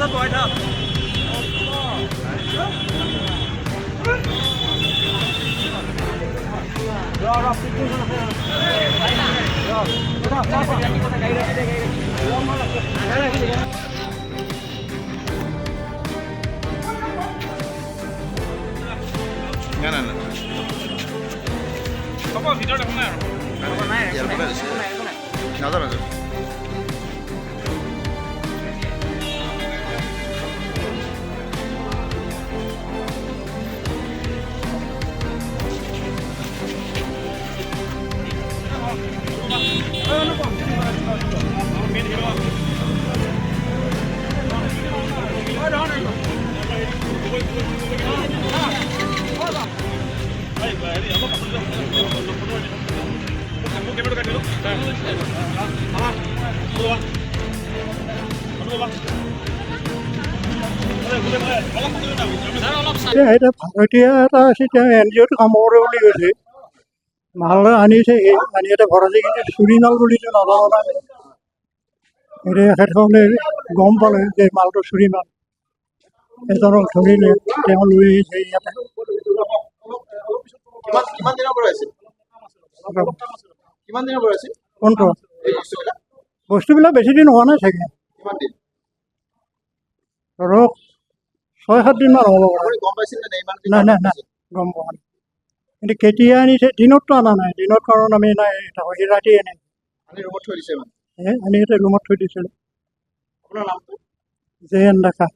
না না না হ'ব ভিতৰত একো নাই আৰু নাই ইয়াৰ পৰা দিছে নাজানো নাজানো এটা ভাড়াতীয়া এটা আছে এতিয়া এন জি অ'টো কাম কৰে বুলি কৈছে মাল আনিছে আনি এটা ভৰাইছে কিন্তু চুৰি মাল বুলিতো নাজানো না এতিয়া এখেতসকলে গম পালে যে মালটো চুৰি মাল এজনক ধৰিলে তেওঁ লৈ আহিছে ইয়াতে কিমান দিনৰ পৰা আছিল কিমান দিনৰ পৰা আছিল কোনটো এই বস্তুবিলাক বস্তুবিলাক বেছি দিন হোৱা নাই চাগে কিমান দিন ধৰক 6-7 দিনমান হ'ব পাৰে আপুনি গম পাইছিল নে ইমান নাই নাই নাই গম পোৱা নাই কিন্তু কেতিয়া আনিছে দিনততো অনা নাই দিনত কাৰণ আমি নাই ৰাতি আনে আপুনি ৰুমত থৈ দিছে মানে আনি এটা ৰুমত থৈ দিছিলোঁ আপোনাৰ নামটো জে এন ডেকা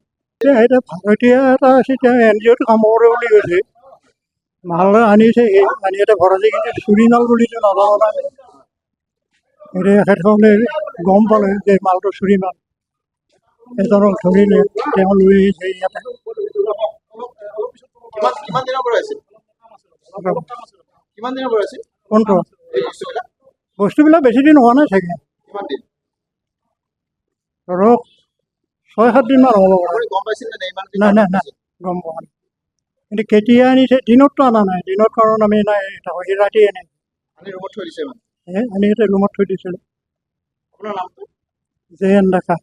এটা ভাড়াতীয়া এটা আছে এতিয়া এন জি অ'টো কাম কৰে বুলি কৈছে মাল আনিছে আনি এটা ভৰাইছে কিন্তু চুৰি মাল বুলিতো নাজানো না এতিয়া এখেতসকলে গম পালে যে মালটো চুৰি মাল এজনক ধৰিলে তেওঁ লৈ আহিছে ইয়াতে কিমান দিনৰ পৰা আছিল কিমান দিনৰ পৰা আছিল কোনটো এই বস্তুবিলাক বস্তুবিলাক বেছি দিন হোৱা নাই চাগে কিমান দিন ধৰক 6-7 দিনমান হ'ব পাৰে আপুনি গম পাইছিল নে ইমান নাই নাই নাই গম পোৱা নাই কিন্তু কেতিয়া আনিছে দিনততো অনা নাই দিনত কাৰণ আমি নাই ৰাতি আনে আপুনি ৰুমত থৈ দিছে মানে আনি এটা ৰুমত থৈ দিছিলোঁ আপোনাৰ নামটো জে এন ডেকা